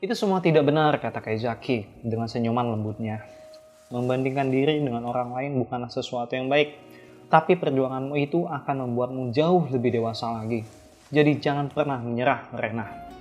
Itu semua tidak benar, kata Kaizaki dengan senyuman lembutnya. Membandingkan diri dengan orang lain bukanlah sesuatu yang baik, tapi perjuanganmu itu akan membuatmu jauh lebih dewasa lagi. Jadi jangan pernah menyerah, Rena.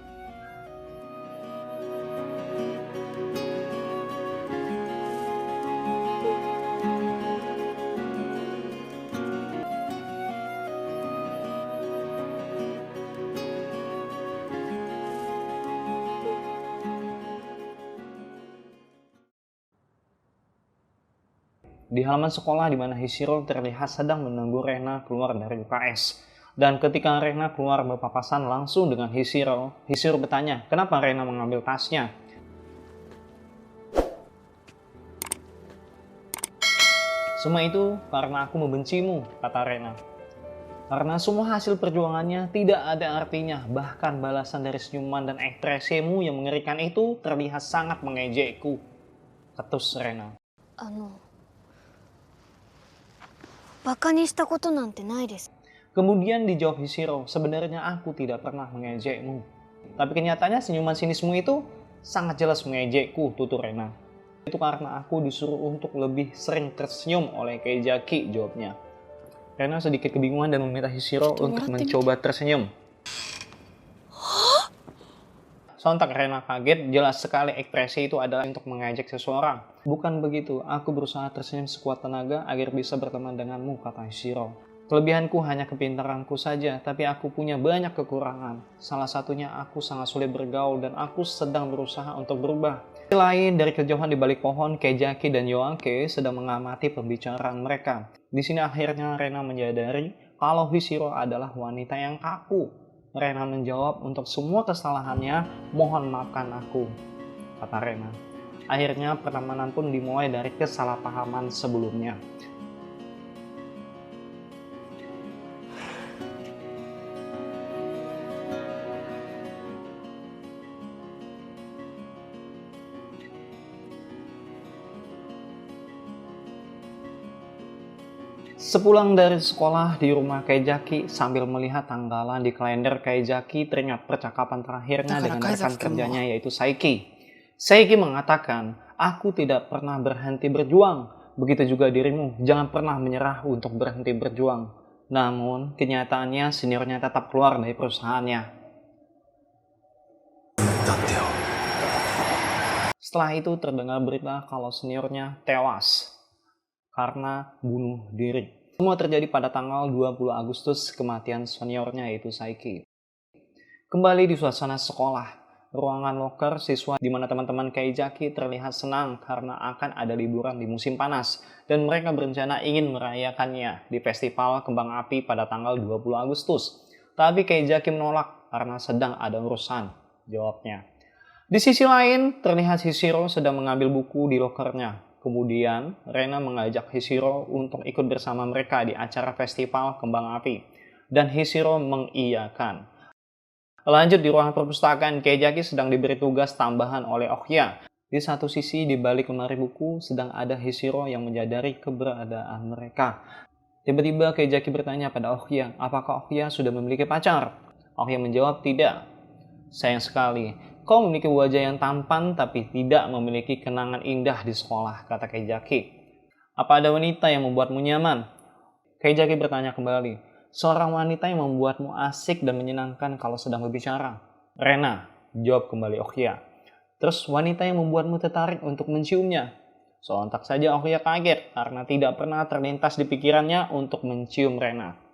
Di halaman sekolah di mana Hishiro terlihat sedang menunggu Rena keluar dari UKS. Dan ketika Rena keluar berpapasan langsung dengan Hishiro, Hishiro bertanya, kenapa Rena mengambil tasnya? Semua itu karena aku membencimu, kata Rena. Karena semua hasil perjuangannya tidak ada artinya, bahkan balasan dari senyuman dan ekspresimu yang mengerikan itu terlihat sangat mengejekku, ketus Rena. バカにしたことなんてないです。 Kemudian dijawab Hishiro, sebenarnya aku tidak pernah mengejekmu. Tapi kenyataannya senyuman sinismu itu sangat jelas mengejekku, tutur Rena. Itu karena aku disuruh untuk lebih sering tersenyum oleh Kaizaki, jawabnya. Rena sedikit kebingungan dan meminta Hishiro untuk mencoba tersenyum. Sontak Rena kaget, jelas sekali ekspresi itu adalah untuk mengejek seseorang. Bukan begitu, aku berusaha tersenyum sekuat tenaga agar bisa berteman denganmu, kata Hishiro. Kelebihanku hanya kepintaranku saja, tapi aku punya banyak kekurangan. Salah satunya aku sangat sulit bergaul dan aku sedang berusaha untuk berubah. Selain dari kejauhan di balik pohon, Kaizaki dan Yoake sedang mengamati pembicaraan mereka. Di sini akhirnya Rena menyadari kalau Hishiro adalah wanita yang kaku. Rena menjawab, untuk semua kesalahannya, mohon maafkan aku, kata Rena. Akhirnya pertemanan pun dimulai dari kesalahpahaman sebelumnya. Sepulang dari sekolah di rumah Kaizaki, sambil melihat tanggalan di kalender Kaizaki, teringat percakapan terakhirnya dengan rekan kerjanya yaitu Saiki. Saiki mengatakan, aku tidak pernah berhenti berjuang. Begitu juga dirimu, jangan pernah menyerah untuk berhenti berjuang. Namun, kenyataannya seniornya tetap keluar dari perusahaannya. Setelah itu terdengar berita kalau seniornya tewas karena bunuh diri. Semua terjadi pada tanggal 20 Agustus kematian seniornya yaitu Saiki. Kembali di suasana sekolah, ruangan loker siswa di mana teman-teman Kaizaki terlihat senang karena akan ada liburan di musim panas dan mereka berencana ingin merayakannya di festival kembang api pada tanggal 20 Agustus. Tapi Kaizaki menolak karena sedang ada urusan, jawabnya. Di sisi lain, terlihat Hishiro sedang mengambil buku di lokernya. Kemudian, Rena mengajak Hishiro untuk ikut bersama mereka di acara festival kembang api. Dan Hishiro mengiyakan. Lanjut di ruangan perpustakaan, Kaizaki sedang diberi tugas tambahan oleh Okya. Di satu sisi, di balik lemari buku, sedang ada Hishiro yang menyadari keberadaan mereka. Tiba-tiba Kaizaki bertanya pada Okya, apakah Okya sudah memiliki pacar? Okya menjawab, tidak. Sayang sekali. Kau memiliki wajah yang tampan tapi tidak memiliki kenangan indah di sekolah, kata Kaizaki. Apa ada wanita yang membuatmu nyaman? Kaizaki bertanya kembali. Seorang wanita yang membuatmu asik dan menyenangkan kalau sedang berbicara. Rena, jawab kembali Okya. Terus wanita yang membuatmu tertarik untuk menciumnya? Sontak saja Okya kaget karena tidak pernah terlintas di pikirannya untuk mencium Rena.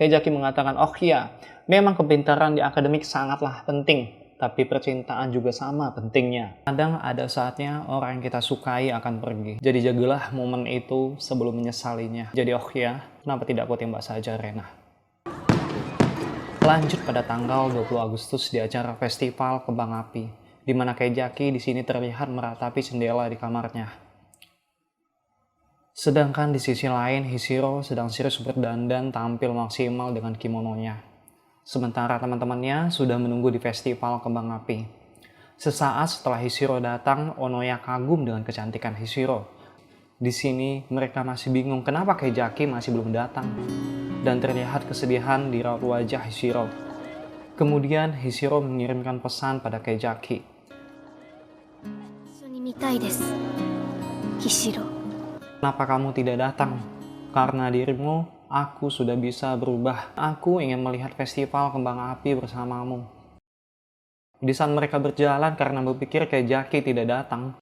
Kaizaki mengatakan, Okya, memang kepintaran di akademik sangatlah penting, tapi percintaan juga sama pentingnya. Kadang ada saatnya orang yang kita sukai akan pergi. Jadi jagalah momen itu sebelum menyesalinya. Jadi Okya, kenapa tidak kau tembak saja Rena? Lanjut pada tanggal 20 Agustus di acara festival kembang api, di mana Kaizaki di sini terlihat meratapi jendela di kamarnya. Sedangkan di sisi lain, Hishiro sedang serius berdandan tampil maksimal dengan kimononya. Sementara teman-temannya sudah menunggu di festival kembang api. Sesaat setelah Hishiro datang, Onoya kagum dengan kecantikan Hishiro. Di sini mereka masih bingung kenapa Kaizaki masih belum datang. Dan terlihat kesedihan di raut wajah Hishiro. Kemudian Hishiro mengirimkan pesan pada Keijaki. 一緒に見たいですヒシロ Kenapa kamu tidak datang? Karena dirimu, aku sudah bisa berubah. Aku ingin melihat festival kembang api bersamamu. Di saat mereka berjalan karena berpikir Keijaki tidak datang,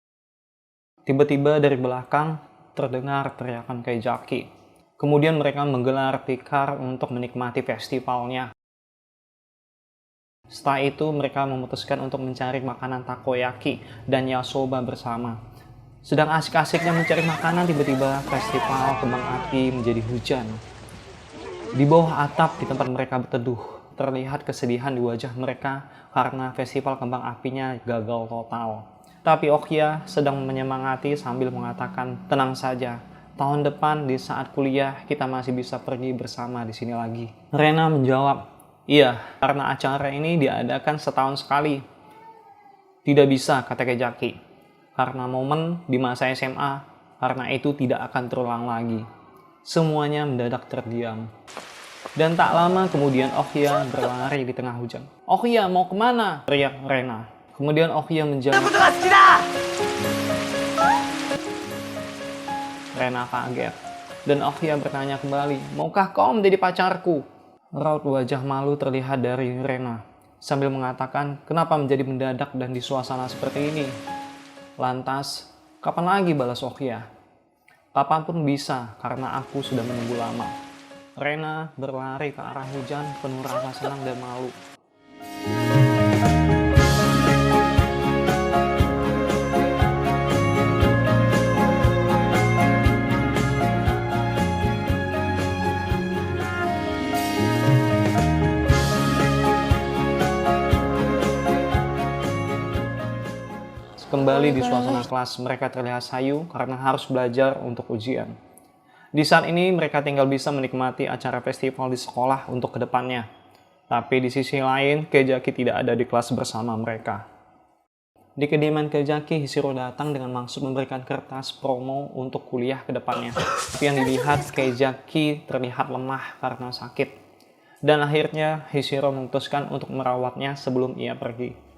tiba-tiba dari belakang terdengar teriakan Keijaki. Kemudian mereka menggelar tikar untuk menikmati festivalnya. Setelah itu mereka memutuskan untuk mencari makanan takoyaki dan yasoba bersama. Sedang asik-asiknya mencari makanan, tiba-tiba festival kembang api menjadi hujan. Di bawah atap di tempat mereka berteduh, terlihat kesedihan di wajah mereka karena festival kembang apinya gagal total. Tapi Okya sedang menyemangati sambil mengatakan, tenang saja, tahun depan di saat kuliah kita masih bisa pergi bersama di sini lagi. Rena menjawab, iya, karena acara ini diadakan setahun sekali. Tidak bisa, kata Keijaki. Karena momen di masa SMA, karena itu tidak akan terulang lagi. Semuanya mendadak terdiam. Dan tak lama kemudian Okya berlari di tengah hujan. Okya, mau kemana? Teriak Rena. Kemudian Okya menjawab. Rena kaget. Dan Okya bertanya kembali, maukah kau menjadi pacarku? Raut wajah malu terlihat dari Rena. Sambil mengatakan, kenapa menjadi mendadak dan di suasana seperti ini? Lantas, kapan lagi balas Okya? Kapanpun bisa, karena aku sudah menunggu lama. Rena berlari ke arah hujan penuh rasa senang dan malu. Kembali di suasana kelas, mereka terlihat sayu karena harus belajar untuk ujian. Di saat ini mereka tinggal bisa menikmati acara festival di sekolah untuk kedepannya. Tapi di sisi lain, Keijaki tidak ada di kelas bersama mereka. Di kediaman Keijaki, Hishiro datang dengan maksud memberikan kertas promo untuk kuliah kedepannya. Tapi yang dilihat, Keijaki terlihat lemah karena sakit. Dan akhirnya Hishiro memutuskan untuk merawatnya sebelum ia pergi.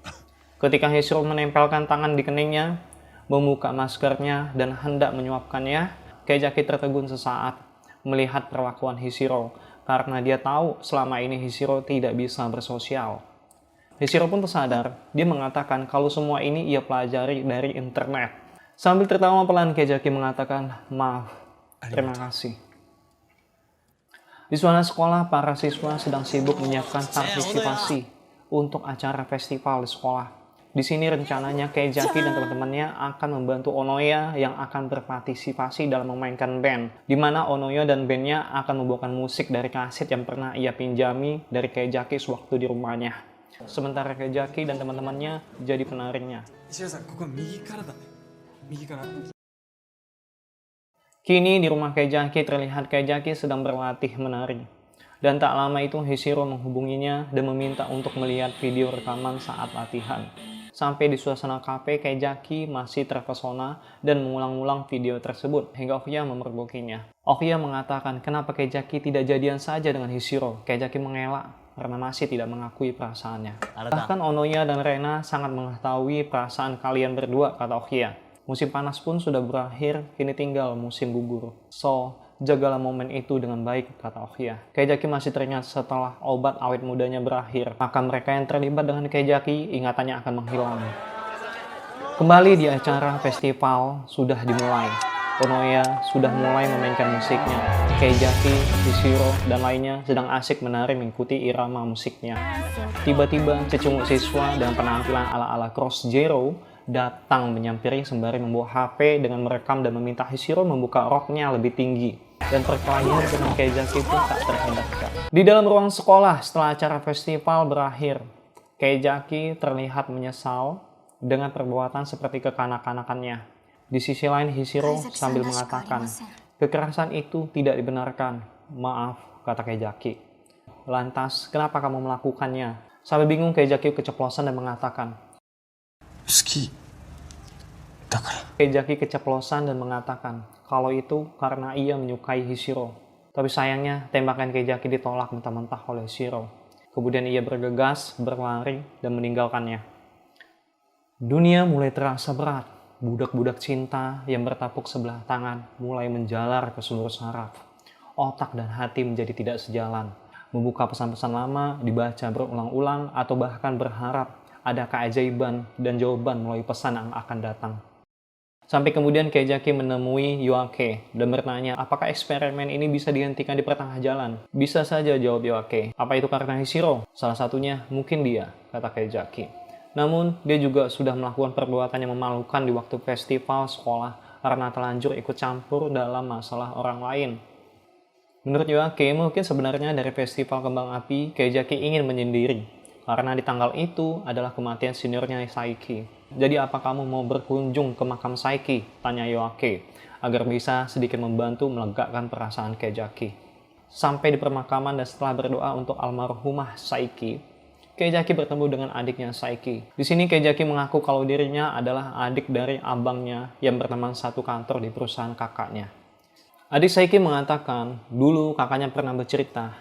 Ketika Hishiro menempelkan tangan di keningnya, membuka maskernya, dan hendak menyuapkannya, Keijaki tertegun sesaat melihat perlakuan Hishiro karena dia tahu selama ini Hishiro tidak bisa bersosial. Hishiro pun tersadar, dia mengatakan kalau semua ini ia pelajari dari internet. Sambil tertawa pelan, Keijaki mengatakan, maaf, terima kasih. Di suasana sekolah, para siswa sedang sibuk menyiapkan partisipasi untuk acara festival di sekolah. Di sini rencananya Keijaki dan teman-temannya akan membantu Onoya yang akan berpartisipasi dalam memainkan band, di mana Onoya dan bandnya akan membawakan musik dari kaset yang pernah ia pinjami dari Keijaki sewaktu di rumahnya. Sementara Keijaki dan teman-temannya jadi penarinya. Kini di rumah Keijaki terlihat Keijaki sedang berlatih menari. Dan tak lama itu Hishiro menghubunginya dan meminta untuk melihat video rekaman saat latihan. Sampai di suasana kafe, Keijaki masih terpesona dan mengulang-ulang video tersebut hingga Okya memergokinya. Okya mengatakan kenapa Keijaki tidak jadian saja dengan Hishiro. Keijaki mengelak karena masih tidak mengakui perasaannya. Bahkan Onoya dan Rena sangat mengetahui perasaan kalian berdua, kata Okya. Musim panas pun sudah berakhir, kini tinggal musim gugur. So, jagalah momen itu dengan baik, kata Okya. Keijaki masih teringat setelah obat awet mudanya berakhir, maka mereka yang terlibat dengan Keijaki ingatannya akan menghilang. Kembali di acara festival sudah dimulai. Onoya sudah mulai memainkan musiknya. Keijaki, Hishiro, dan lainnya sedang asik menari mengikuti irama musiknya. Tiba-tiba secunguk siswa dengan penampilan ala-ala Cross Zero datang menyampiri sembari membawa HP dengan merekam dan meminta Hishiro membuka roknya lebih tinggi. Dan perkelahian dengan Keijaki pun tak terhindarkan. Di dalam ruang sekolah setelah acara festival berakhir, Keijaki terlihat menyesal dengan perbuatan seperti kekanak-kanakannya. Di sisi lain Hishiro sambil mengatakan, kekerasan itu tidak dibenarkan. Maaf, kata Keijaki. Lantas, kenapa kamu melakukannya? Sambil bingung Keijaki keceplosan dan mengatakan, Keijaki keceplosan dan mengatakan kalau itu karena ia menyukai Hishiro. Tapi sayangnya tembakan Keijaki ditolak mentah-mentah oleh Hishiro. Kemudian ia bergegas, berlari, dan meninggalkannya. Dunia mulai terasa berat. Budak-budak cinta yang bertapuk sebelah tangan mulai menjalar ke seluruh saraf. Otak dan hati menjadi tidak sejalan. Membuka pesan-pesan lama, dibaca berulang-ulang, atau bahkan berharap ada keajaiban dan jawaban melalui pesan yang akan datang. Sampai kemudian Keijaki menemui Yoake dan bertanya, apakah eksperimen ini bisa dihentikan di pertengah jalan? Bisa saja, jawab Yoake. Apa itu karena Hishiro? Salah satunya mungkin dia, kata Keijaki. Namun, dia juga sudah melakukan perbuatan yang memalukan di waktu festival sekolah karena telanjur ikut campur dalam masalah orang lain. Menurut Yoake, mungkin sebenarnya dari festival kembang api, Keijaki ingin menyendiri. Karena di tanggal itu adalah kematian seniornya Saiki. Jadi apa kamu mau berkunjung ke makam Saiki? Tanya Yoake, agar bisa sedikit membantu melegakan perasaan Keijaki. Sampai di permakaman dan setelah berdoa untuk almarhumah Saiki, Keijaki bertemu dengan adiknya Saiki. Di sini Keijaki mengaku kalau dirinya adalah adik dari abangnya yang berteman satu kantor di perusahaan kakaknya. Adik Saiki mengatakan, dulu kakaknya pernah bercerita,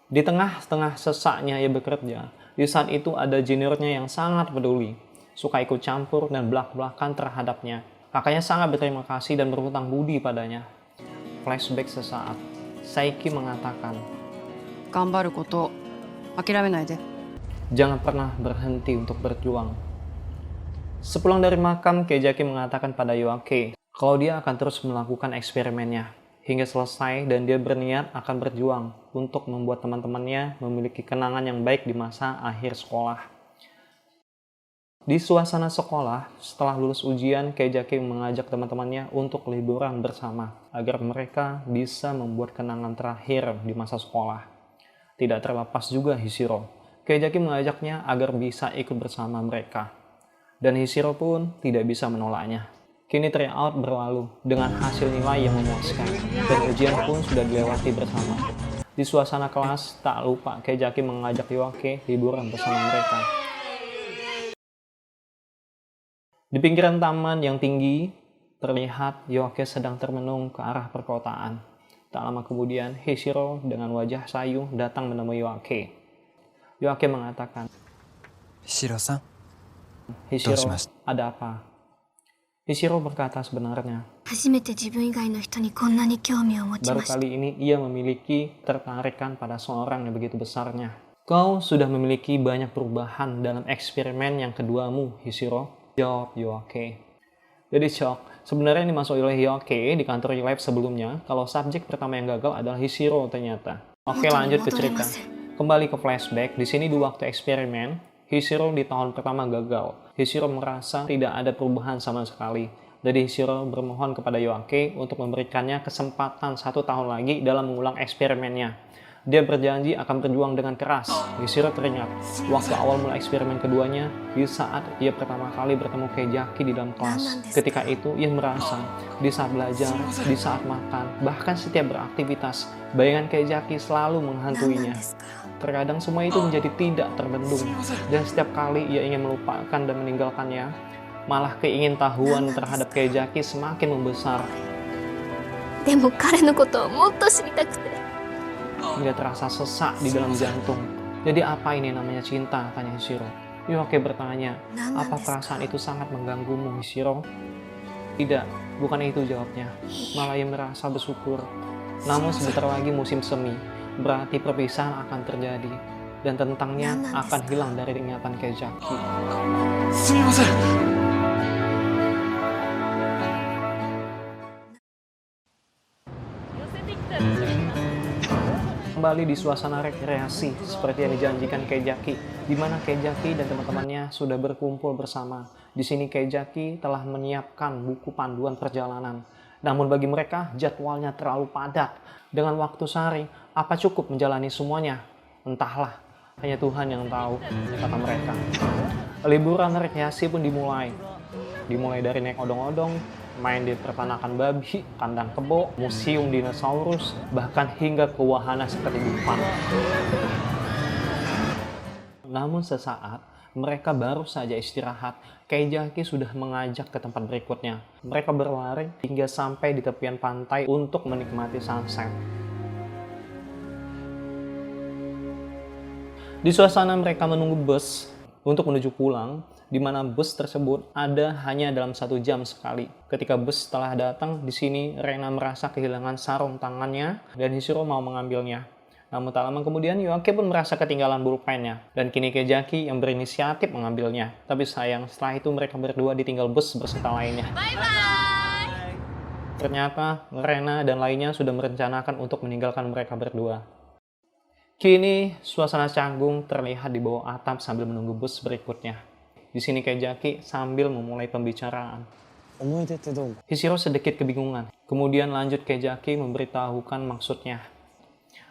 di tengah-tengah sesaknya ia bekerja, di saat itu ada juniornya yang sangat peduli, suka ikut campur dan belak-belakan terhadapnya. Kakaknya sangat berterima kasih dan berhutang budi padanya. Flashback sesaat, Saiki mengatakan, 頑張ること諦めないで jangan pernah berhenti untuk berjuang. Sepulang dari makam, Keijaki mengatakan pada Yoake kalau dia akan terus melakukan eksperimennya hingga selesai dan dia berniat akan berjuang untuk membuat teman-temannya memiliki kenangan yang baik di masa akhir sekolah. Di suasana sekolah, setelah lulus ujian, Keijaki mengajak teman-temannya untuk liburan bersama agar mereka bisa membuat kenangan terakhir di masa sekolah. Tidak terlepas juga Hishiro. Keijaki mengajaknya agar bisa ikut bersama mereka. Dan Hishiro pun tidak bisa menolaknya. Kini tryout berlalu dengan hasil nilai yang memuaskan. Dan ujian pun sudah dilewati bersama. Di suasana kelas, tak lupa Keijaki mengajak Yoake liburan bersama mereka. Di pinggiran taman yang tinggi, terlihat Yoake sedang termenung ke arah perkotaan. Tak lama kemudian, Hishiro dengan wajah sayu datang menemui Yoake. Yoake mengatakan, Shiro-san, Hishiro, Doshimasu. ada apa? Hishiro berkata sebenarnya, 初めて自分以外の人にこんなに興味を持ち baru ました kali ini ia memiliki ketertarikan pada seorang yang begitu besarnya. Kau sudah memiliki banyak perubahan dalam eksperimen yang keduamu, Hishiro, jawab Yoake. Jadi shock, sebenarnya ini masuk oleh Yoake di kantor lab sebelumnya kalau subjek pertama yang gagal adalah Hishiro ternyata. Oke, lanjut ke cerita. Kembali ke flashback, di sini di waktu eksperimen, Hishiro di tahun pertama gagal. Hishiro merasa tidak ada perubahan sama sekali. Jadi Hishiro bermohon kepada Yoake untuk memberikannya kesempatan 1 tahun lagi dalam mengulang eksperimennya. Dia berjanji akan berjuang dengan keras. Hishiro teringat waktu awal mulai eksperimen keduanya, di saat ia pertama kali bertemu Keijaki di dalam kelas. Ketika itu ia merasa di saat belajar, di saat makan, bahkan setiap beraktivitas, bayangan Keijaki selalu menghantuinya. Terkadang semua itu menjadi tidak terbendung, dan setiap kali ia ingin melupakan dan meninggalkannya, malah keingintahuan terhadap Keijaki semakin membesar. でも彼のことをもっと知りたくて Hingga terasa sesak di dalam jantung. Jadi apa ini namanya cinta? Tanya Hishiro. Yoake bertanya, apa perasaan itu sangat mengganggumu, Hishiro? Tidak, bukan itu jawabnya. Malah ia merasa bersyukur. Namun sebentar lagi musim semi, berarti perpisahan akan terjadi. Dan tentangnya akan hilang dari ingatan Keijaki. すみません Kembali di suasana rekreasi seperti yang dijanjikan Keijaki, di mana Keijaki dan teman-temannya sudah berkumpul bersama. Di sini Keijaki telah menyiapkan buku panduan perjalanan. Namun bagi mereka jadwalnya terlalu padat. Dengan waktu sehari, apa cukup menjalani semuanya? Entahlah, hanya Tuhan yang tahu, kata mereka. Liburan rekreasi pun dimulai. Dimulai dari naik odong-odong, main di peternakan babi, kandang kebo, museum dinosaurus, bahkan hingga ke wahana seperti Dufan. Namun sesaat, mereka baru saja istirahat, Keijaki sudah mengajak ke tempat berikutnya. Mereka berlari hingga sampai di tepian pantai untuk menikmati sunset. Di suasana mereka menunggu bus untuk menuju pulang, di mana bus tersebut ada hanya dalam 1 jam sekali. Ketika bus telah datang, di sini Rena merasa kehilangan sarung tangannya dan Hishiro mau mengambilnya. Namun tak lama kemudian Yoake pun merasa ketinggalan pulpennya dan kini Kejaki yang berinisiatif mengambilnya. Tapi sayang, setelah itu mereka berdua ditinggal bus beserta lainnya. Ternyata Rena dan lainnya sudah merencanakan untuk meninggalkan mereka berdua. Kini suasana canggung terlihat di bawah atap sambil menunggu bus berikutnya. Di sini Kejaki sambil memulai pembicaraan. Hishiro sedikit kebingungan. Kemudian lanjut Kejaki memberitahukan maksudnya.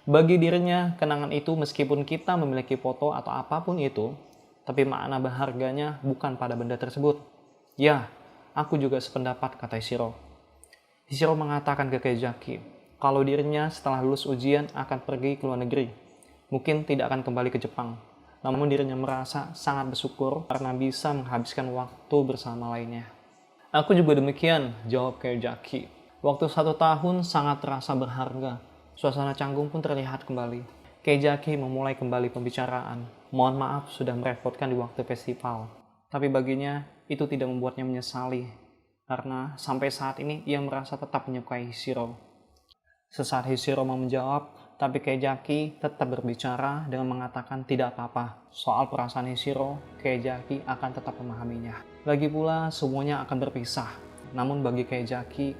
Bagi dirinya, kenangan itu meskipun kita memiliki foto atau apapun itu, tapi makna berharganya bukan pada benda tersebut. Ya, aku juga sependapat, kata Hishiro. Hishiro mengatakan ke Kejaki kalau dirinya setelah lulus ujian akan pergi ke luar negeri. Mungkin tidak akan kembali ke Jepang. Namun dirinya merasa sangat bersyukur karena bisa menghabiskan waktu bersama lainnya. Aku juga demikian, jawab Kejaki. Waktu 1 tahun sangat terasa berharga. Suasana canggung pun terlihat kembali. Kejaki memulai kembali pembicaraan. Mohon maaf sudah merepotkan di waktu festival. Tapi baginya itu tidak membuatnya menyesali. Karena sampai saat ini ia merasa tetap menyukai Hishiro. Sesaat Hishiro mau menjawab, tapi Kejaki tetap berbicara dengan mengatakan tidak apa-apa. Soal perasaan Hishiro, Kejaki akan tetap memahaminya. Lagi pula semuanya akan berpisah. Namun bagi Kejaki,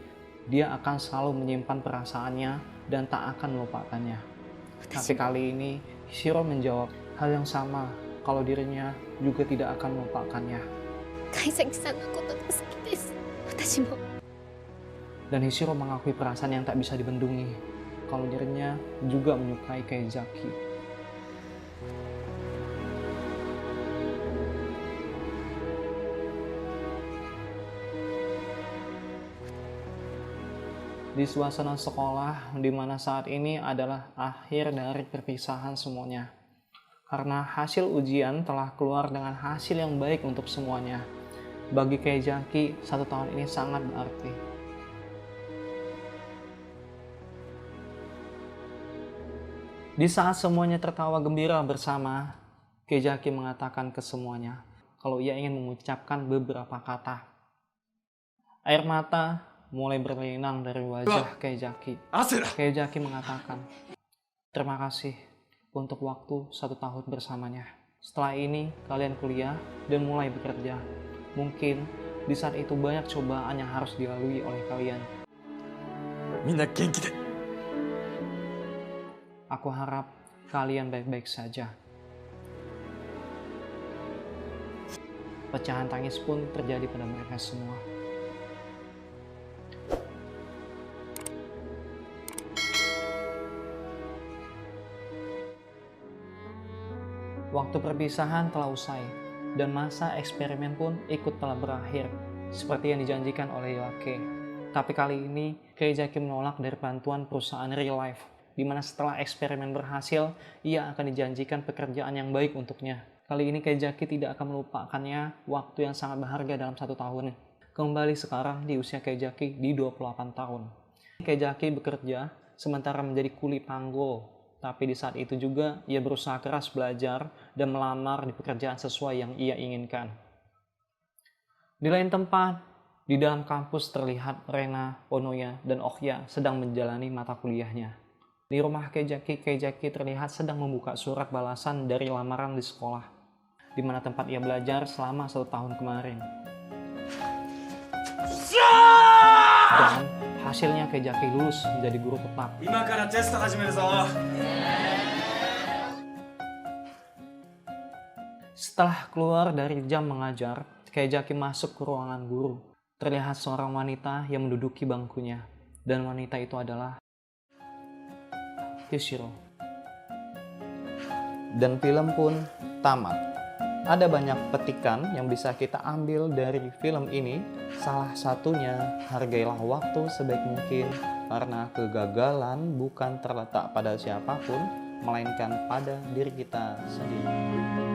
dia akan selalu menyimpan perasaannya dan tak akan melupakannya. Tapi kali ini Hishiro menjawab hal yang sama kalau dirinya juga tidak akan melupakannya. 貝崎さんのことが好きです。私も。 Dan Hishiro mengakui perasaan yang tak bisa dibendungi kalau dirinya juga menyukai Kejaki. Di suasana sekolah, di mana saat ini adalah akhir dari perpisahan semuanya. Karena hasil ujian telah keluar dengan hasil yang baik untuk semuanya. Bagi Kejaki, 1 tahun ini sangat berarti. Di saat semuanya tertawa gembira bersama, Kejaki mengatakan ke semuanya kalau ia ingin mengucapkan beberapa kata. Air mata mulai berlinang dari wajah Kejaki. Kejaki mengatakan, terima kasih untuk waktu 1 tahun bersamanya. Setelah ini kalian kuliah dan mulai bekerja. Mungkin di saat itu banyak cobaan yang harus dilalui oleh kalian. Aku harap kalian baik-baik saja. Pecahan tangis pun terjadi pada mereka semua. Waktu perpisahan telah usai, dan masa eksperimen pun ikut telah berakhir, seperti yang dijanjikan oleh Yoake. Tapi kali ini, Kejaki menolak dari bantuan perusahaan Real Life, di mana setelah eksperimen berhasil, ia akan dijanjikan pekerjaan yang baik untuknya. Kali ini Kejaki tidak akan melupakannya waktu yang sangat berharga dalam 1 tahun. Kembali sekarang di usia Kejaki di 28 tahun. Kejaki bekerja sementara menjadi kuli panggul, tapi di saat itu juga ia berusaha keras belajar dan melamar di pekerjaan sesuai yang ia inginkan. Di lain tempat, di dalam kampus terlihat Rena, Onoya, dan Okya sedang menjalani mata kuliahnya. Di rumah Kejaki terlihat sedang membuka surat balasan dari lamaran di sekolah, di mana tempat ia belajar selama 1 tahun kemarin. Dan hasilnya Kejaki lulus menjadi guru tetap. Setelah keluar dari jam mengajar, Kejaki masuk ke ruangan guru. Terlihat seorang wanita yang menduduki bangkunya, dan wanita itu adalah Hishiro. Dan film pun tamat. Ada banyak petikan yang bisa kita ambil dari film ini. Salah satunya, hargailah waktu sebaik mungkin, karena kegagalan bukan terletak pada siapapun, melainkan pada diri kita sendiri.